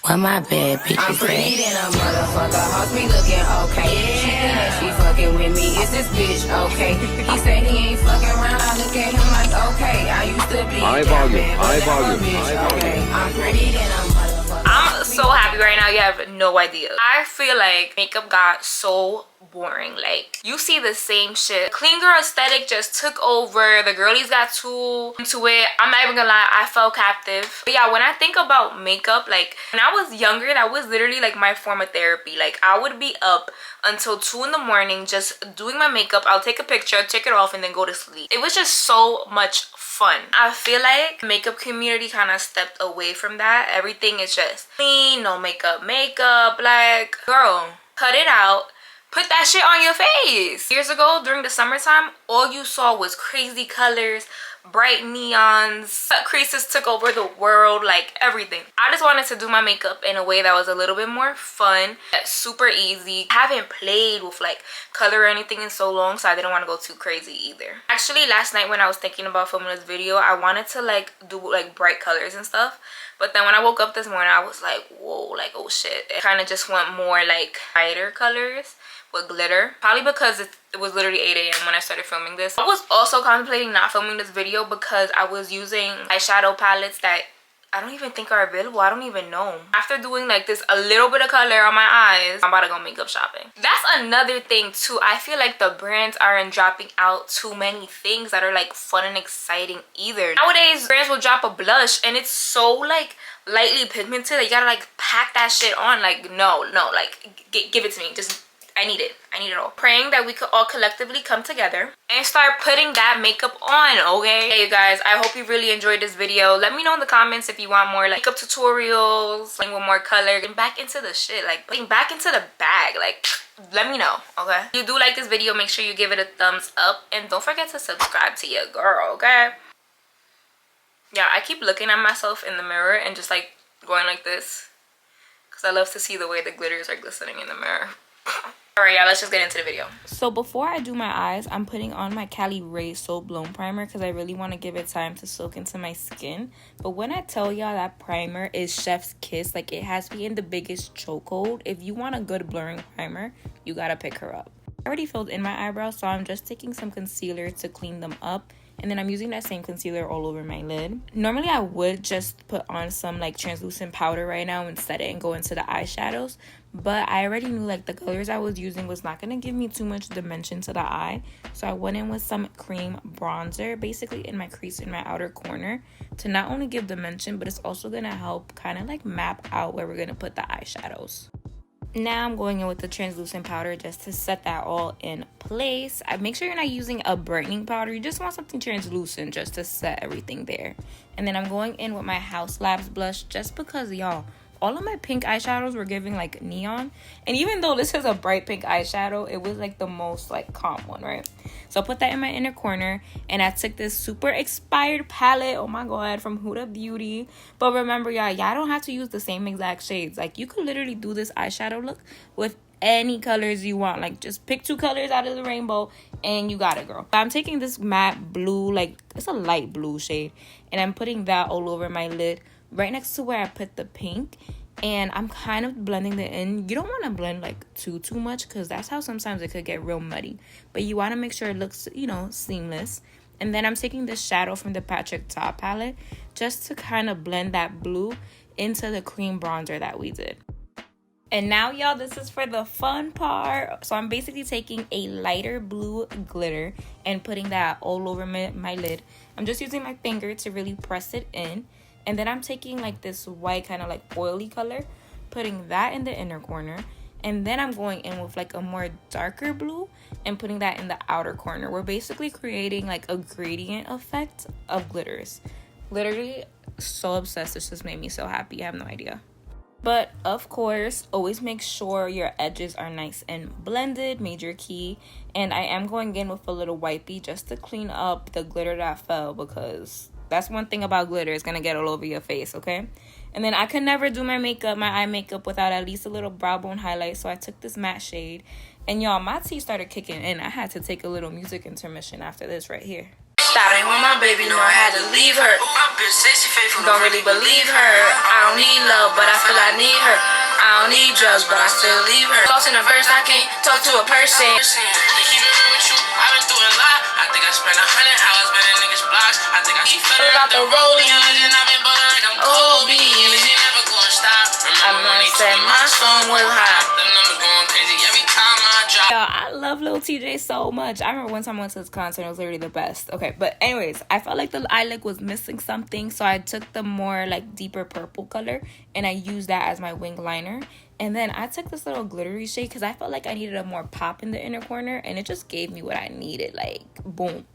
Well, my bad, bitch. I'm pretty than a motherfucker. Hoes be looking okay. She think that she fucking with me. Is this bitch okay? He said he ain't fucking around. I look at him like okay. I used to be high volume. Okay. I'm pretty than a motherfucker. I'm so happy right now. You have no idea. I feel like makeup got so boring. Like, you see the same shit. Clean girl aesthetic just took over. The girlies got too into it. I'm not even gonna lie, I fell captive. But yeah, when I think about makeup, like when I was younger, that was literally like my form of therapy. Like, I would be up until 2 in the morning just doing my makeup. I'll take a picture, take it off, and then go to sleep. It was just so much fun. I feel like makeup community kind of stepped away from that. Everything is just clean, no makeup. Like, girl, cut it out. Put that shit on your face. Years ago, during the summertime, all you saw was crazy colors, bright neons, cut creases took over the world, like everything. I just wanted to do my makeup in a way that was a little bit more fun, super easy. I haven't played with like color or anything in so long, so I didn't want to go too crazy either. Actually, last night when I was thinking about filming this video, I wanted to like do like bright colors and stuff. But then when I woke up this morning, I was like, whoa, like, oh shit. I kind of just want more like lighter colors with glitter, probably because it was literally 8 a.m. when I started filming this. I was also contemplating not filming this video because I was using eyeshadow palettes that I don't even think are available. I don't even know. After doing like this a little bit of color on my eyes, I'm about to go makeup shopping. That's another thing too. I feel like the brands aren't dropping out too many things that are like fun and exciting either. Nowadays, brands will drop a blush and it's so like lightly pigmented that you gotta like pack that shit on. Like, no, like give it to me. Just I need it all. Praying that we could all collectively come together and start putting that makeup on, okay? Hey you guys, I hope you really enjoyed this video. Let me know in the comments if you want more like makeup tutorials, like with more color, and back into the shit, like getting back into the bag. Like, let me know, okay? If you do like this video, make sure you give it a thumbs up and don't forget to subscribe to your girl, okay? Yeah, I keep looking at myself in the mirror and just like going like this because I love to see the way the glitters are glistening in the mirror. Alright, yeah, let's just get into the video. So before I do my eyes, I'm putting on my Cali Ray Soap Blown Primer because I really want to give it time to soak into my skin. But when I tell y'all that primer is chef's kiss, like it has me in the biggest chokehold. If you want a good blurring primer, you gotta pick her up. I already filled in my eyebrows, so I'm just taking some concealer to clean them up. And then I'm using that same concealer all over my lid. Normally, I would just put on some like translucent powder right now and set it and go into the eyeshadows. But I already knew like the colors I was using was not going to give me too much dimension to the eye. So I went in with some cream bronzer, basically in my crease in my outer corner, to not only give dimension, but it's also going to help kind of like map out where we're going to put the eyeshadows. Now I'm going in with the translucent powder just to set that all in place. I make sure you're not using a brightening powder. You just want something translucent just to set everything there. And then I'm going in with my House Labs blush just because, y'all, all of my pink eyeshadows were giving like neon. And even though this is a bright pink eyeshadow, it was like the most like calm one, right? So I put that in my inner corner and I took this super expired palette, oh my god, from Huda Beauty. But remember, y'all don't have to use the same exact shades. Like, you could literally do this eyeshadow look with any colors you want. Like, just pick 2 colors out of the rainbow and you got it, girl. I'm taking this matte blue, like it's a light blue shade, and I'm putting that all over my lid right next to where I put the pink. And I'm kind of blending it in. You don't want to blend like too much because that's how sometimes it could get real muddy. But you want to make sure it looks, you know, seamless. And then I'm taking this shadow from the Patrick Ta palette just to kind of blend that blue into the cream bronzer that we did. And now, y'all, this is for the fun part. So I'm basically taking a lighter blue glitter and putting that all over my lid. I'm just using my finger to really press it in. And then I'm taking like this white kind of like oily color, putting that in the inner corner. And then I'm going in with like a more darker blue and putting that in the outer corner. We're basically creating like a gradient effect of glitters. Literally so obsessed. This just made me so happy. I have no idea. But of course, always make sure your edges are nice and blended, major key. And I am going in with a little wipey just to clean up the glitter that fell, because that's one thing about glitter. It's going to get all over your face, okay? And then I could never do my eye makeup, without at least a little brow bone highlight. So I took this matte shade. And y'all, my teeth started kicking in. I had to take a little music intermission after this right here. Starting with my baby, know I had to leave her. Don't really believe her. I don't need love, but I feel I need her. I don't need drugs, but I still leave her. Lost in a verse, I can't talk to a person. I've been through a lot. I think I spent 100 hours bending niggas' blocks. I think I keep feeling out the rolling. And I've been buttering them cold beans. She never gonna stop. I might say my song was hot. The numbers going crazy every time I drop. Yo, I love Lil TJ so much. I remember one time I went to his concert. It was literally the best. Okay, but anyways, I felt like the eye look was missing something, so I took the more like deeper purple color and I used that as my wing liner. And then I took this little glittery shade because I felt like I needed a more pop in the inner corner, and it just gave me what I needed, like boom.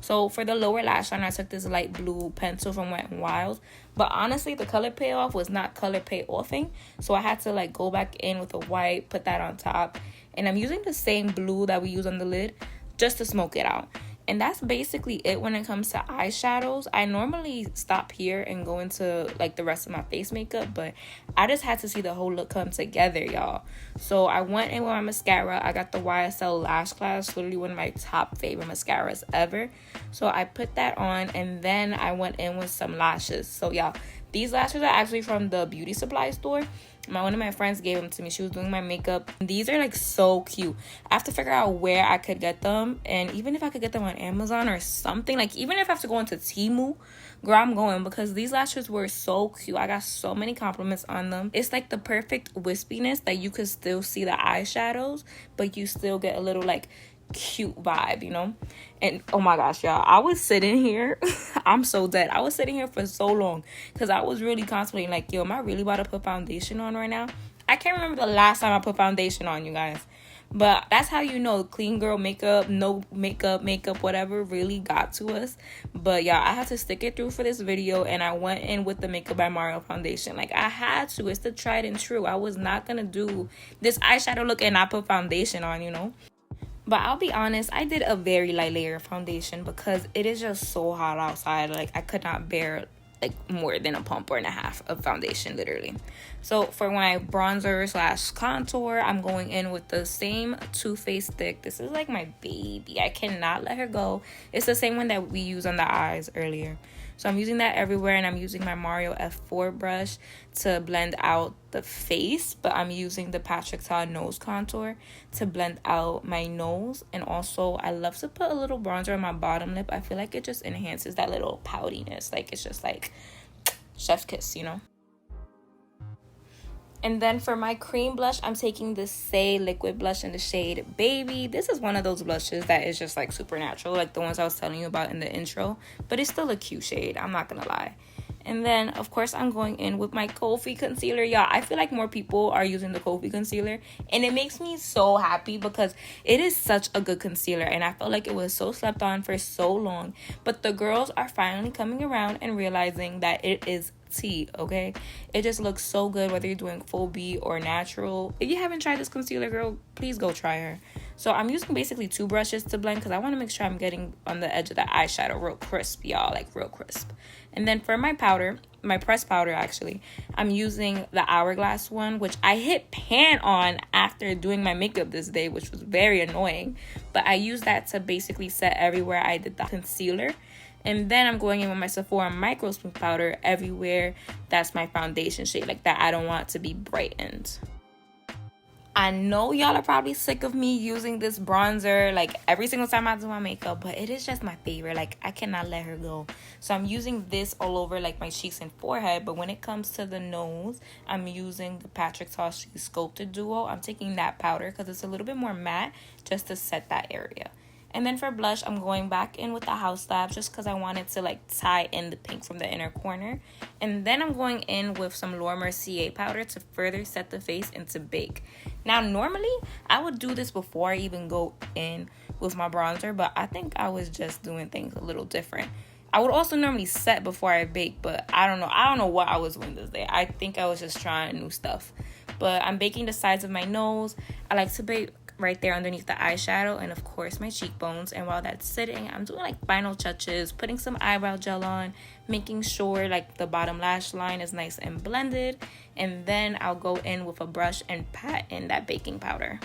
So for the lower lash line, I took this light blue pencil from Wet n Wild. But honestly, the color payoff was not color payoffing. So I had to like go back in with a white, put that on top. And I'm using the same blue that we use on the lid just to smoke it out. And that's basically it when it comes to eyeshadows. I normally stop here and go into like the rest of my face makeup, but I just had to see the whole look come together, y'all. So I went in with my mascara. I got the YSL Lash Clash, literally one of my top favorite mascaras ever. So I put that on, and then I went in with some lashes. So y'all, these lashes are actually from the beauty supply store. One of my friends gave them to me. She was doing my makeup. These are like so cute. I have to figure out where I could get them, and even if I could get them on Amazon or something, like even if I have to go into Temu, girl, I'm going, because these lashes were so cute. I got so many compliments on them. It's like the perfect wispiness that you could still see the eyeshadows, but you still get a little like cute vibe, you know. And oh my gosh, y'all, I was sitting here I'm so dead. I was sitting here for so long because I was really contemplating like, yo, am I really about to put foundation on right now? I can't remember the last time I put foundation on, you guys. But that's how you know clean girl makeup, no makeup, whatever really got to us. But yeah, I had to stick it through for this video, and I went in with the Makeup by Mario foundation. Like I had to. It's the tried and true. I was not gonna do this eyeshadow look and not put foundation on, you know. But I'll be honest, I did a very light layer of foundation because it is just so hot outside. Like I could not bear like more than a pump or and a half of foundation, literally. So for my bronzer slash contour, I'm going in with the same Too Faced stick. This is like my baby. I cannot let her go. It's the same one that we used on the eyes earlier. So I'm using that everywhere, and I'm using my Mario F4 brush to blend out the face, but I'm using the Patrick Ta nose contour to blend out my nose. And also I love to put a little bronzer on my bottom lip. I feel like it just enhances that little poutiness. Like it's just like chef's kiss, you know. And then for my cream blush, I'm taking the Say liquid blush in the shade Baby. This is one of those blushes that is just like supernatural, like the ones I was telling you about in the intro. But it's still a cute shade, I'm not gonna lie. And then, of course, I'm going in with my Kofi concealer. Y'all, I feel like more people are using the Kofi concealer. And it makes me so happy because it is such a good concealer. And I felt like it was so slept on for so long. But the girls are finally coming around and realizing that it is tea, okay? It just looks so good whether you're doing full B or natural. If you haven't tried this concealer, girl, please go try her. So I'm using basically two brushes to blend because I want to make sure I'm getting on the edge of the eyeshadow real crisp, y'all, like real crisp. And then for my powder, my pressed powder actually, I'm using the Hourglass one, which I hit pan on after doing my makeup this day, which was very annoying. But I used that to basically set everywhere I did the concealer. And then I'm going in with my Sephora Micro Smooth powder everywhere that's my foundation shade, like that I don't want to be brightened. I know y'all are probably sick of me using this bronzer like every single time I do my makeup, but it is just my favorite. Like I cannot let her go. So I'm using this all over like my cheeks and forehead, but when it comes to the nose, I'm using the Patrick Ta Sculpted Duo. I'm taking that powder because it's a little bit more matte just to set that area. And then for blush, I'm going back in with the House Lab just because I wanted to like tie in the pink from the inner corner. And then I'm going in with some Laura Mercier powder to further set the face and to bake. Now, normally, I would do this before I even go in with my bronzer, but I think I was just doing things a little different. I would also normally set before I bake, but I don't know what I was doing this day. I think I was just trying new stuff. But I'm baking the sides of my nose. I like to bake right there underneath the eyeshadow and of course my cheekbones. And while that's sitting, I'm doing like final touches, putting some eyebrow gel on, making sure like the bottom lash line is nice and blended, and then I'll go in with a brush and pat in that baking powder.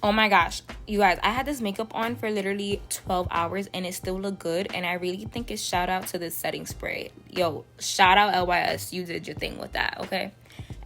Oh my gosh, you guys, I had this makeup on for literally 12 hours and it still looked good. And I really think it's shout out to this setting spray. Yo, shout out LYS, you did your thing with that, okay?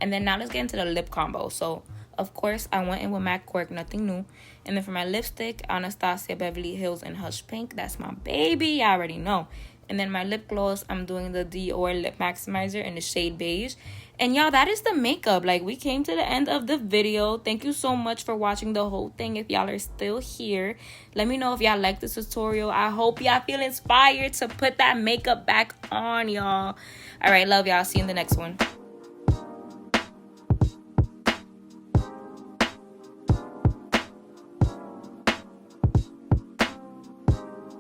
And then now let's get into the lip combo. So of course I went in with MAC Cork, nothing new. And then for my lipstick, Anastasia Beverly Hills in Hush Pink. That's my baby, I already know. And then my lip gloss, I'm doing the Dior Lip Maximizer in the shade beige. And y'all, that is the makeup. Like, we came to the end of the video. Thank you so much for watching the whole thing. If y'all are still here, let me know if y'all like this tutorial. I hope y'all feel inspired to put that makeup back on, y'all. All right, love y'all. See you in the next one.